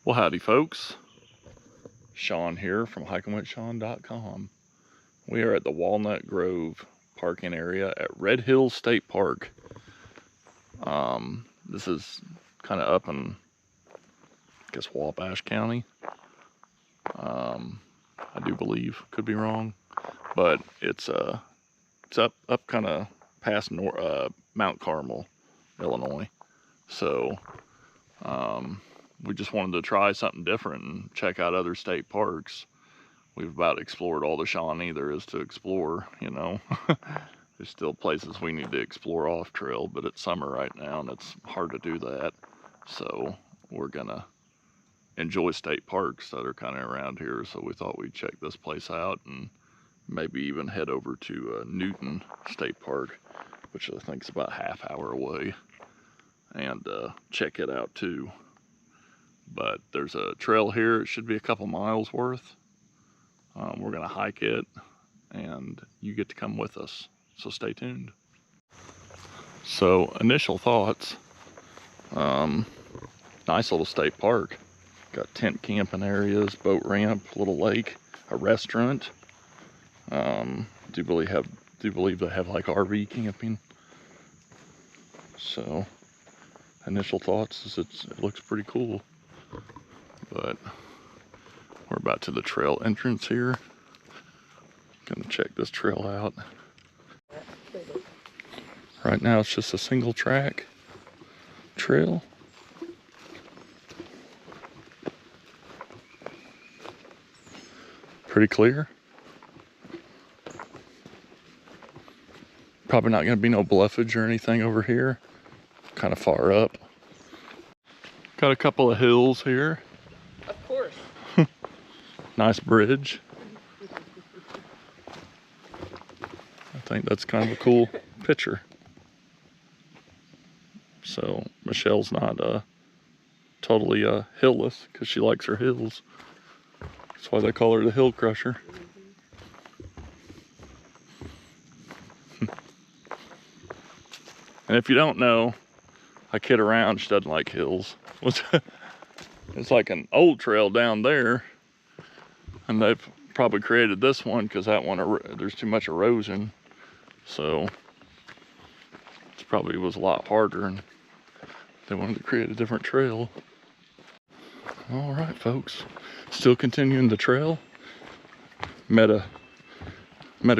Well, howdy folks. Shawn here from hikingwithshawn.com. We are at the Walnut Grove parking area at Red Hills State Park. This is kind of up in, I guess, Wabash County. I do believe, could be wrong, but it's up kind of past Mount Carmel, Illinois. So we just wanted to try something different and check out other state parks. We've about explored all the Shawnee there is to explore, you know. There's still places we need to explore off trail, but it's summer right now and it's hard to do that. So we're gonna enjoy state parks that are kind of around here. So we thought we'd check this place out and maybe even head over to Newton State Park, which I think is about a half hour away, and check it out too. But there's a trail here. It should be a couple miles worth. We're gonna hike it and you get to come with us. So stay tuned. So initial thoughts, nice little state park. Got tent camping areas, boat ramp, little lake, a restaurant. Do believe they have like RV camping. So initial thoughts is it looks pretty cool. But we're about to the trail entrance here. Gonna check this trail out. Right now it's just a single track trail. Pretty clear. Probably not gonna be no bluffage or anything over here. Kind of far up. Got a couple of hills here. Of course. Nice bridge. I think that's kind of a cool picture. So Michelle's not totally hillless because she likes her hills. That's why they call her the hill crusher. And if you don't know, I kid around, she doesn't like hills. It's like an old trail down there, and they've probably created this one because that one, there's too much erosion. So it probably was a lot harder and they wanted to create a different trail. All right, folks, still continuing the trail. Met a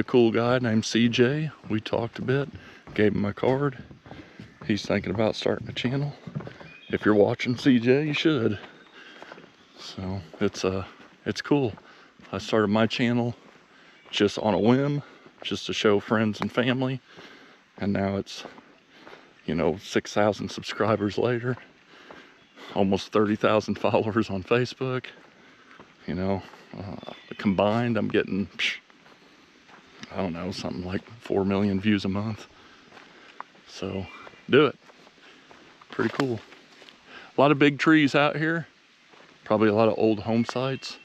cool guy named CJ. We talked a bit, gave him my card. He's thinking about starting a channel. If you're watching, CJ, you should. So it's cool. I started my channel just on a whim, just to show friends and family, and now it's, you know, 6,000 subscribers later, almost 30,000 followers on Facebook. You know, combined I'm getting, I don't know, something like 4 million views a month. So do it. Pretty cool. A lot of big trees out here, probably a lot of old home sites.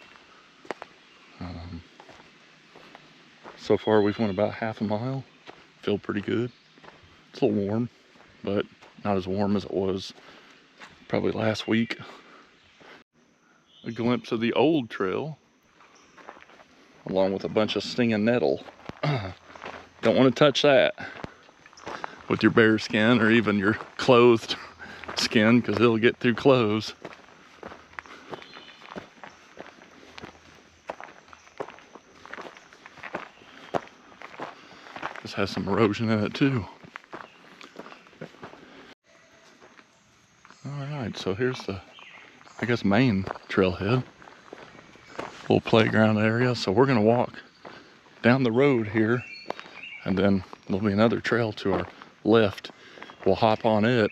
So far we've went about half a mile. Feel pretty good. It's a little warm, but not as warm as it was probably last week. A glimpse of the old trail, along with a bunch of stinging nettle. Don't want to touch that with your bare skin or even your clothed skin, because it'll get through clothes. This has some erosion in it too. Alright, so here's the, I guess, main trailhead. Little playground area. So we're gonna walk down the road here, and then there'll be another trail to our left. We'll hop on it,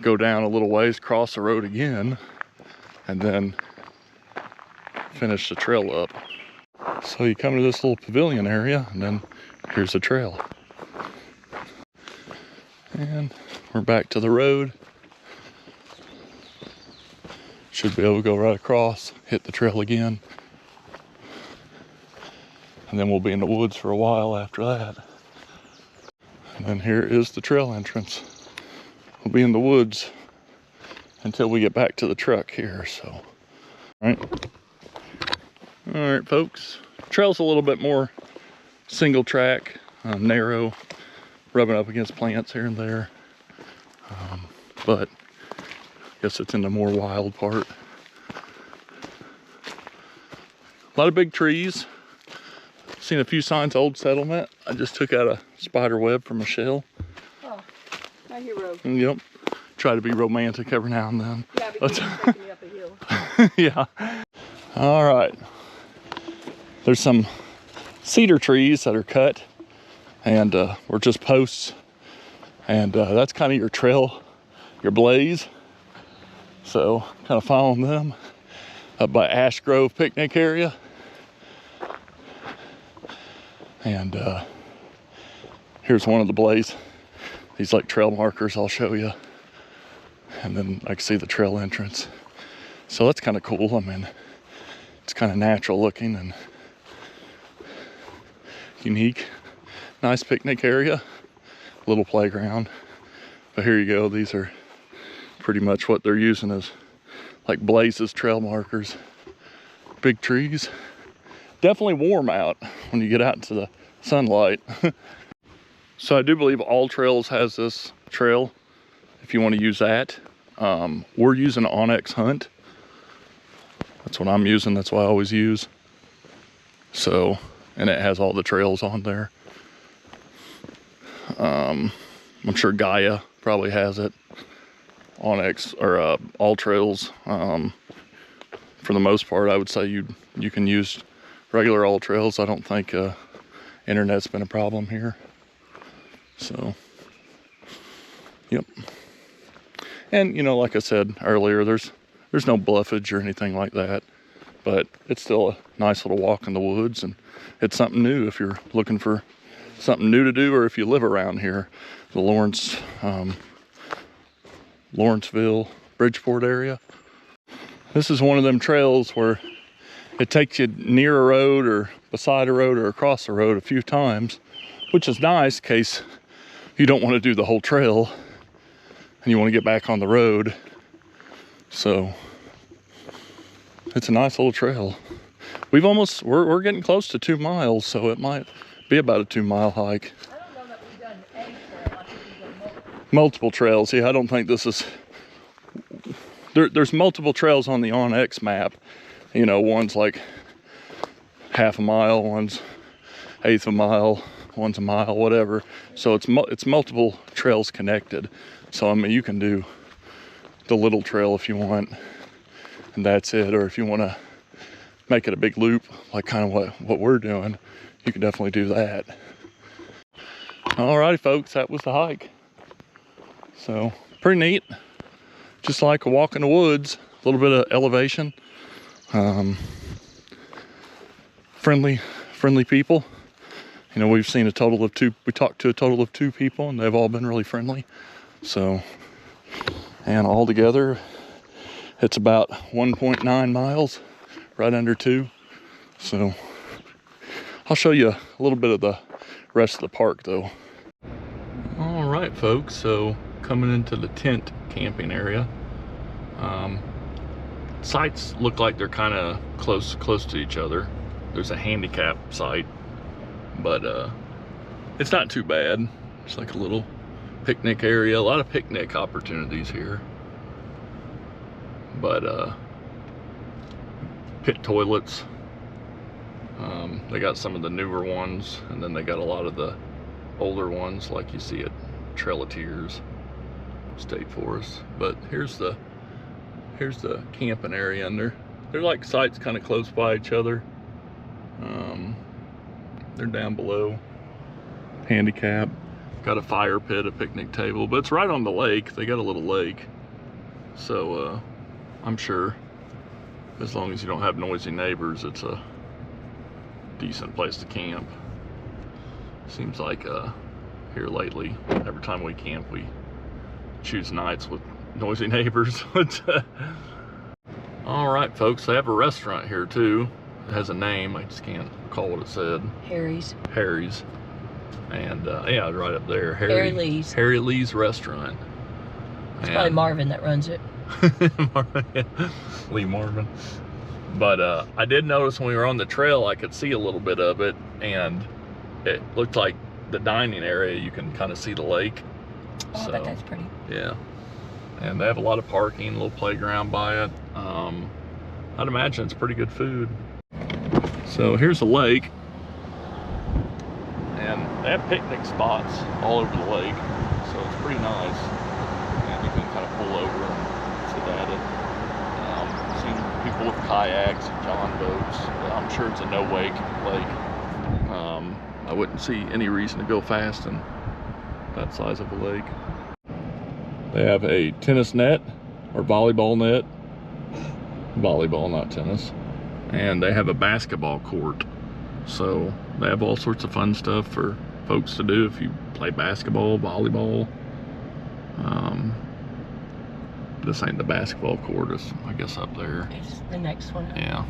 go down a little ways, cross the road again, and then finish the trail up. So you come to this little pavilion area, and then here's the trail. And we're back to the road. Should be able to go right across, hit the trail again. And then we'll be in the woods for a while after that. And then here is the trail entrance. We'll be in the woods until we get back to the truck here. So, all right, folks. Trail's a little bit more single track, narrow, rubbing up against plants here and there. But I guess it's in the more wild part. A lot of big trees. Seen a few signs of old settlement. I just took out a spider web from a shell. Oh, my hero. Yep. Try to be romantic every now and then. Yeah, because you're taking me up a hill. Yeah. All right. There's some cedar trees that are cut, and we're just posts, and that's kind of your trail, your blaze. So kind of following them up by Ash Grove picnic area, and here's one of the blaze. These like trail markers I'll show you, and then I can see the trail entrance. So that's kind of cool. I mean, it's kind of natural looking and unique. Nice picnic area, little playground. But here you go, these are pretty much what they're using as like blazes, trail markers. Big trees. Definitely warm out when you get out into the sunlight. So I do believe All Trails has this trail if you want to use that. We're using Onyx Hunt. That's what I'm using, that's what I always use. So, and it has all the trails on there. I'm sure Gaia probably has it. Onyx or All Trails. For the most part, I would say you can use regular All Trails. I don't think internet's been a problem here. So, yep. And you know, like I said earlier, there's no bluffage or anything like that, but it's still a nice little walk in the woods, and it's something new if you're looking for something new to do, or if you live around here, the Lawrenceville, Bridgeport area. This is one of them trails where it takes you near a road or beside a road or across the road a few times, which is nice in case you don't want to do the whole trail and you want to get back on the road. So it's a nice little trail. We're getting close to 2 miles, so it might be about a 2-mile hike. I don't know that we've done a trail. I think we've done Multiple trails. Yeah, I don't think this is... There's multiple trails on the Onyx map. You know, one's like half a mile, one's eighth of a mile, one's a mile, whatever. So it's multiple trails connected. So I mean, you can do the little trail if you want, and that's it. Or if you want to make it a big loop, like kind of what we're doing, you can definitely do that. Alrighty, folks, that was the hike. So pretty neat. Just like a walk in the woods, a little bit of elevation. Friendly people. You know, we've seen a total of 2, we talked to a total of 2 people, and they've all been really friendly. So, and all together, it's about 1.9 miles, right under 2. So, I'll show you a little bit of the rest of the park though. All right, folks, so coming into the tent camping area. Sites look like they're kind of close to each other. There's a handicap site, but it's not too bad. It's like a little picnic area. A lot of picnic opportunities here. But pit toilets. They got some of the newer ones, and then they got a lot of the older ones like you see at Trail of Tears State Forest. But here's the camping area, and they're like sites kind of close by each other. They're down below. Handicap. Got a fire pit, a picnic table, but it's right on the lake. They got a little lake. So I'm sure as long as you don't have noisy neighbors, it's a decent place to camp. Seems like here lately, every time we camp, we choose nights with noisy neighbors. All right, folks, they have a restaurant here too. It has a name, I just can't recall what it said. Harry's. Harry's. And yeah, right up there. Harry Lee's. Harry Lee's restaurant. It's probably Marvin that runs it. Lee Marvin. But I did notice when we were on the trail, I could see a little bit of it, and it looked like the dining area, you can kind of see the lake. Oh, I bet that's pretty. Yeah. And they have a lot of parking, a little playground by it. I'd imagine it's pretty good food. So here's a lake. And they have picnic spots all over the lake. So it's pretty nice. And you can kind of pull over and sit at it. Seen people with kayaks and john boats. I'm sure it's a no-wake lake. I wouldn't see any reason to go fast in that size of a lake. They have a tennis net or volleyball net. Volleyball, not tennis. And they have a basketball court. So they have all sorts of fun stuff for folks to do if you play basketball, volleyball. This ain't the basketball court, it's, I guess, up there. It's the next one. Yeah,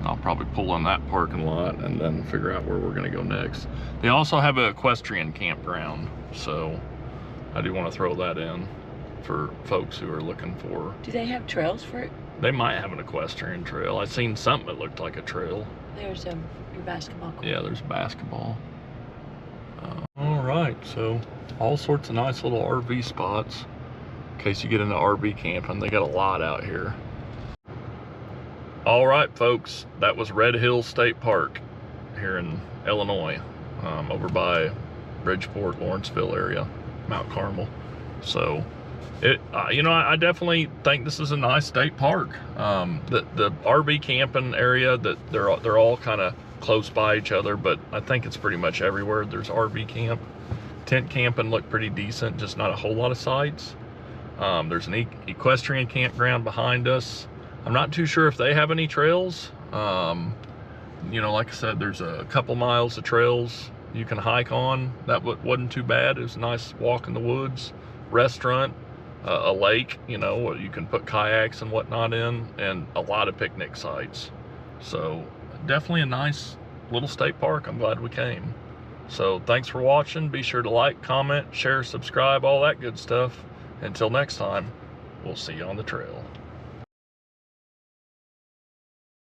I'll probably pull in that parking lot and then figure out where we're gonna go next. They also have an equestrian campground, so I do want to throw that in for folks who are looking for. Do they have trails for it? They might have an equestrian trail. I seen something that looked like a trail. There's your basketball court. Yeah, there's basketball. All right, so all sorts of nice little RV spots. In case you get into RV camping, they got a lot out here. All right, folks, that was Red Hills State Park here in Illinois, over by Bridgeport, Lawrenceville area, Mount Carmel. So, you know, I definitely think this is a nice state park. The RV camping area, that they're all kind of close by each other, but I think it's pretty much everywhere there's RV camp. Tent camping looked pretty decent, just not a whole lot of sites. There's an equestrian campground behind us. I'm not too sure if they have any trails. You know, like I said, there's a couple miles of trails you can hike on. That wasn't too bad. It was a nice walk in the woods. Restaurant, a lake, you know, you can put kayaks and whatnot in, and a lot of picnic sites. So definitely a nice little state park. I'm glad we came. So thanks for watching. Be sure to like, comment, share, subscribe, all that good stuff. Until next time, we'll see you on the trail.